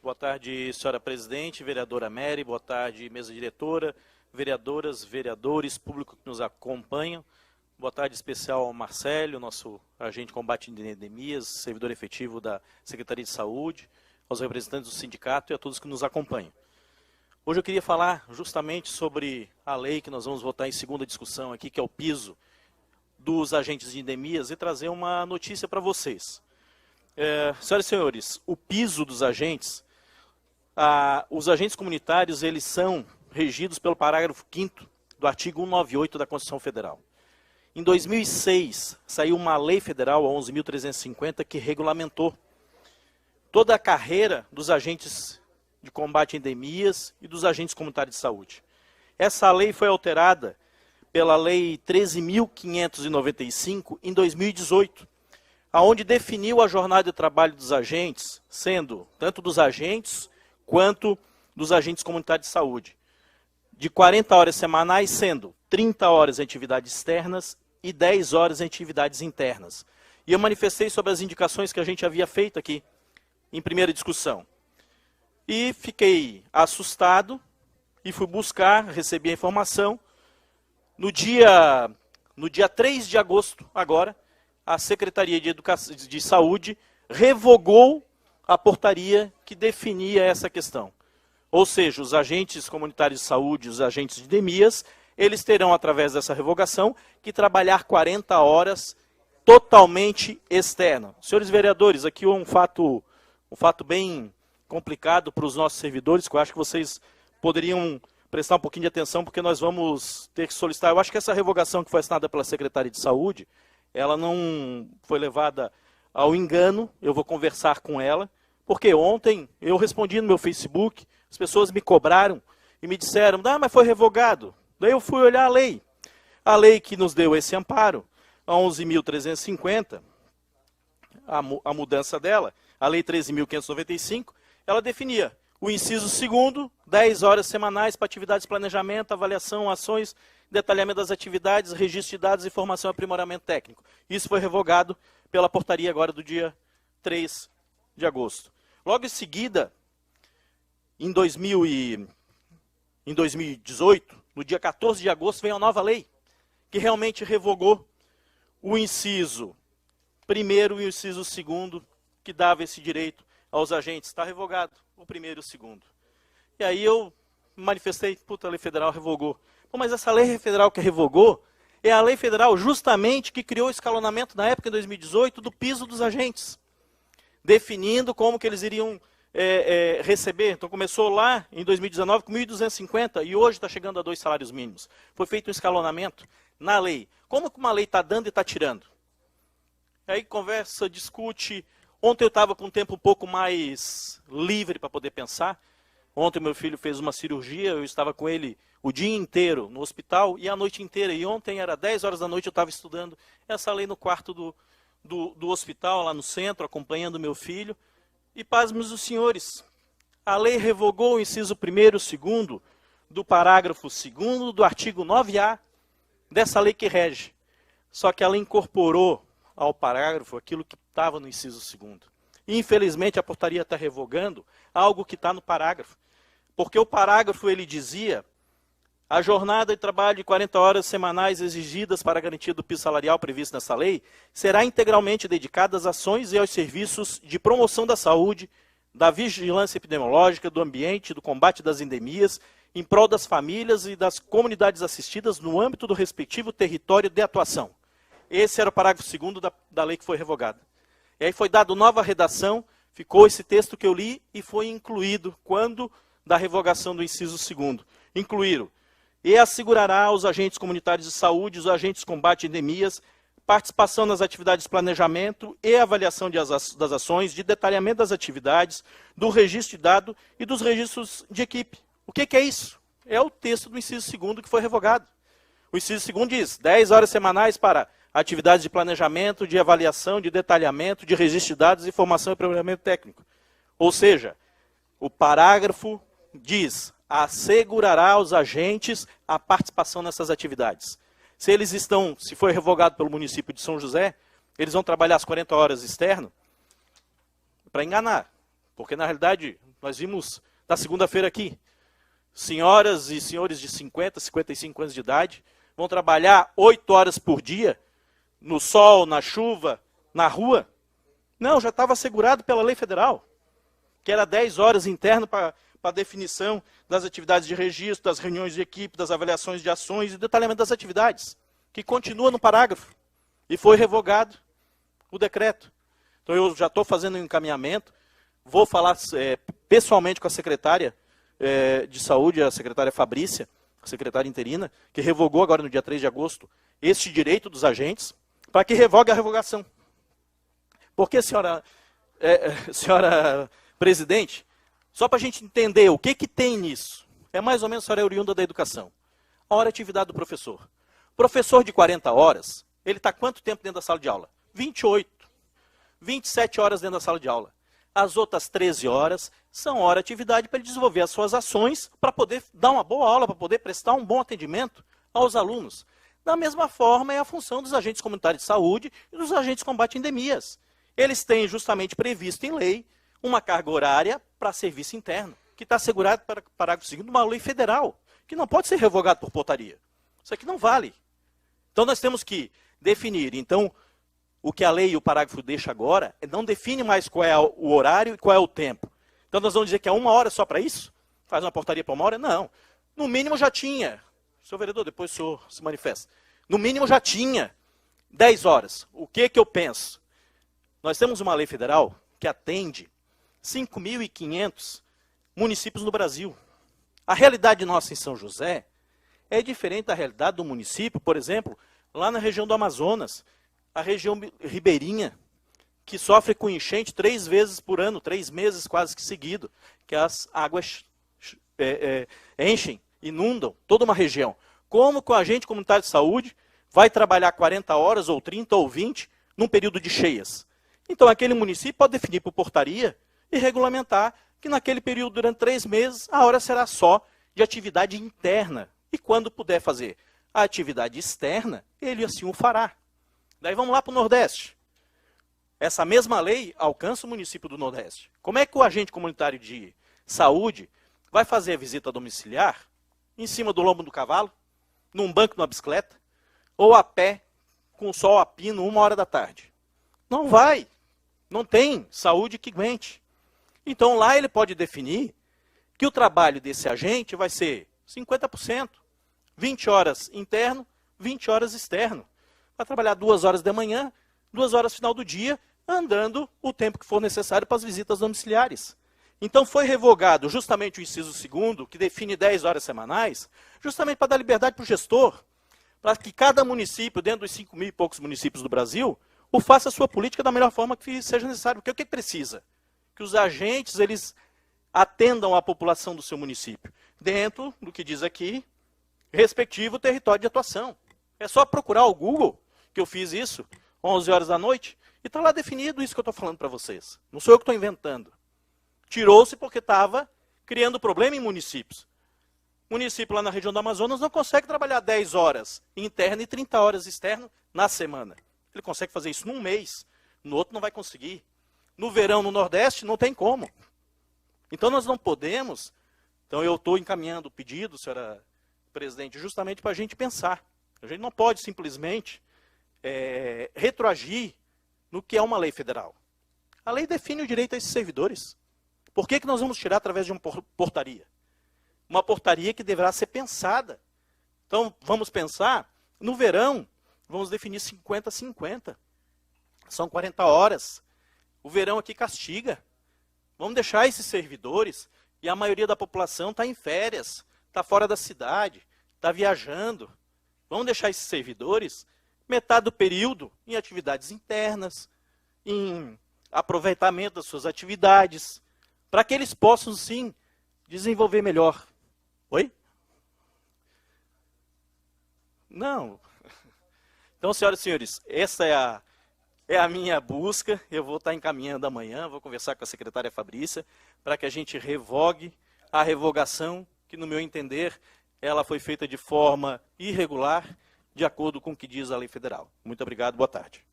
Boa tarde, senhora presidente, vereadora Mary, boa tarde, mesa diretora, vereadoras, vereadores, público que nos acompanham. Boa tarde especial ao Marcelo, nosso agente de combate a endemias, servidor efetivo da Secretaria de Saúde, aos representantes do sindicato e a todos que nos acompanham. Hoje eu queria falar justamente sobre a lei que nós vamos votar em segunda discussão aqui, que é o piso dos agentes de endemias, e trazer uma notícia para vocês. Senhoras e senhores, o piso dos agentes, os agentes comunitários, eles são regidos pelo parágrafo 5º do artigo 198 da Constituição Federal. Em 2006, saiu uma lei federal, a 11.350, que regulamentou toda a carreira dos agentes de combate a endemias e dos agentes comunitários de saúde. Essa lei foi alterada pela Lei 13.595 em 2018, aonde definiu a jornada de trabalho dos agentes, sendo tanto dos agentes quanto dos agentes comunitários de saúde, de 40 horas semanais, sendo 30 horas em atividades externas e 10 horas em atividades internas. E eu manifestei sobre as indicações que a gente havia feito aqui em primeira discussão. E fiquei assustado e fui buscar, recebi a informação. No dia 3 de agosto, agora, a Secretaria de Saúde revogou a portaria que definia essa questão. Ou seja, os agentes comunitários de saúde, os agentes de endemias, eles terão, através dessa revogação, que trabalhar 40 horas totalmente externo. Senhores vereadores, aqui um fato bem complicado para os nossos servidores, que eu acho que vocês poderiam prestar um pouquinho de atenção, porque nós vamos ter que solicitar. Eu acho que essa revogação que foi assinada pela Secretaria de Saúde, ela não foi levada ao engano. Eu vou conversar com ela, porque ontem eu respondi no meu Facebook, as pessoas me cobraram e me disseram, mas foi revogado. Daí eu fui olhar a lei que nos deu esse amparo, a 11.350, a mudança dela, a Lei 13.595, ela definia o inciso 2º, 10 horas semanais para atividades de planejamento, avaliação, ações, detalhamento das atividades, registro de dados, informação e aprimoramento técnico. Isso foi revogado pela portaria agora do dia 3 de agosto. Logo em seguida, em 2018, no dia 14 de agosto, veio a nova lei, que realmente revogou o inciso 1º e o inciso 2º, que dava esse direito aos agentes. Está revogado o 1º e o 2º. E aí eu manifestei, a lei federal revogou. Mas essa lei federal que revogou é a lei federal justamente que criou o escalonamento na época, em 2018, do piso dos agentes, definindo como que eles iriam receber. Então começou lá em 2019 com 1.250 e hoje está chegando a 2 salários mínimos. Foi feito um escalonamento na lei. Como que uma lei está dando e está tirando? Aí conversa, discute. Ontem eu estava com um tempo um pouco mais livre para poder pensar. Ontem meu filho fez uma cirurgia, eu estava com ele o dia inteiro no hospital e a noite inteira. E ontem era 10 horas da noite, eu estava estudando essa lei no quarto do hospital, lá no centro, acompanhando meu filho. E pasmos os senhores, a lei revogou o inciso 1º e o 2º do parágrafo 2º do artigo 9A dessa lei que rege. Só que ela incorporou ao parágrafo aquilo que estava no inciso 2º. E, infelizmente, a portaria está revogando algo que está no parágrafo. Porque o parágrafo, ele dizia, a jornada de trabalho de 40 horas semanais exigidas para a garantia do piso salarial previsto nessa lei será integralmente dedicada às ações e aos serviços de promoção da saúde, da vigilância epidemiológica, do ambiente, do combate das endemias, em prol das famílias e das comunidades assistidas no âmbito do respectivo território de atuação. Esse era o parágrafo 2º da lei que foi revogada. E aí foi dado nova redação, ficou esse texto que eu li e foi incluído, quando da revogação do inciso 2º. Incluíram: e assegurará aos agentes comunitários de saúde, os agentes de combate a endemias, participação nas atividades de planejamento e avaliação das ações, de detalhamento das atividades, do registro de dado e dos registros de equipe. O que é isso? É o texto do inciso 2º que foi revogado. O inciso 2º diz 10 horas semanais para atividades de planejamento, de avaliação, de detalhamento, de registro de dados, informação e aprimoramento técnico. Ou seja, o parágrafo diz: assegurará aos agentes a participação nessas atividades. Se for revogado pelo município de São José, eles vão trabalhar as 40 horas externo para enganar. Porque, na realidade, Nós vimos na segunda-feira aqui, senhoras e senhores de 50, 55 anos de idade, vão trabalhar 8 horas por dia, no sol, na chuva, na rua. Não, já estava assegurado pela lei federal, que era 10 horas interno para a definição das atividades de registro, das reuniões de equipe, das avaliações de ações e detalhamento das atividades, que continua no parágrafo. E foi revogado o decreto. Então eu já estou fazendo um encaminhamento, vou falar pessoalmente com a secretária de saúde, a secretária Fabrícia, a secretária interina, que revogou agora no dia 3 de agosto este direito dos agentes, para que revogue a revogação. Porque, senhora presidente, só para a gente entender o que tem nisso, é mais ou menos, a senhora é oriunda da educação. A hora de atividade do professor. Professor de 40 horas, ele está quanto tempo dentro da sala de aula? 28, 27 horas dentro da sala de aula. As outras 13 horas são hora de atividade para ele desenvolver as suas ações, para poder dar uma boa aula, para poder prestar um bom atendimento aos alunos. Da mesma forma é a função dos agentes comunitários de saúde e dos agentes de combate a endemias. Eles têm justamente previsto em lei uma carga horária para serviço interno, que está assegurado para o parágrafo 2º de uma lei federal, que não pode ser revogado por portaria. Isso aqui não vale. Então nós temos que definir. Então, o que a lei e o parágrafo deixa agora, não define mais qual é o horário e qual é o tempo. Então nós vamos dizer que é 1 hora só para isso? Faz uma portaria para 1 hora? Não. No mínimo já tinha. Senhor vereador, depois o senhor se manifesta. No mínimo já tinha 10 horas. O que eu penso? Nós temos uma lei federal que atende 5.500 municípios no Brasil. A realidade nossa em São José é diferente da realidade do município, por exemplo, lá na região do Amazonas, a região ribeirinha, que sofre com enchente 3 vezes por ano, 3 meses quase que seguido, que as águas enchem, inundam toda uma região. Como que o agente comunitário de saúde vai trabalhar 40 horas, ou 30, ou 20, num período de cheias? Então, aquele município pode definir por portaria e regulamentar que naquele período, durante 3 meses, a hora será só de atividade interna. E quando puder fazer a atividade externa, ele assim o fará. Daí vamos lá para o Nordeste. Essa mesma lei alcança o município do Nordeste. Como é que o agente comunitário de saúde vai fazer a visita domiciliar em cima do lombo do cavalo, num banco de uma bicicleta, ou a pé, com o sol a pino, 1 hora da tarde? Não vai. Não tem saúde que aguente. Então lá ele pode definir que o trabalho desse agente vai ser 50%, 20 horas interno, 20 horas externo. Vai trabalhar 2 horas da manhã, 2 horas final do dia, andando o tempo que for necessário para as visitas domiciliares. Então foi revogado justamente o inciso 2º, que define 10 horas semanais, justamente para dar liberdade para o gestor, para que cada município, dentro dos 5.000 e poucos municípios do Brasil, o faça a sua política da melhor forma que seja necessário. Porque o que precisa? Que os agentes eles atendam a população do seu município, dentro do que diz aqui, respectivo território de atuação. É só procurar o Google, que eu fiz isso, 11 horas da noite, e está lá definido isso que eu estou falando para vocês. Não sou eu que estou inventando. Tirou-se porque estava criando problema em municípios. O município lá na região do Amazonas não consegue trabalhar 10 horas interno e 30 horas externo na semana. Ele consegue fazer isso num mês, no outro não vai conseguir. No verão, no Nordeste, não tem como. Então nós não podemos, então eu estou encaminhando o pedido, senhora presidente, justamente para a gente pensar. A gente não pode simplesmente retroagir no que é uma lei federal. A lei define o direito a esses servidores. Por que nós vamos tirar através de uma portaria? Uma portaria que deverá ser pensada. Então, vamos pensar, no verão, vamos definir 50-50. São 40 horas. O verão aqui castiga. Vamos deixar esses servidores, e a maioria da população está em férias, está fora da cidade, está viajando. Vamos deixar esses servidores metade do período em atividades internas, em aproveitamento das suas atividades, para que eles possam, sim, desenvolver melhor. Oi? Não. Então, senhoras e senhores, essa é a minha busca. Eu vou estar encaminhando amanhã, vou conversar com a secretária Fabrícia, para que a gente revogue a revogação, que, no meu entender, ela foi feita de forma irregular, de acordo com o que diz a lei federal. Muito obrigado, boa tarde.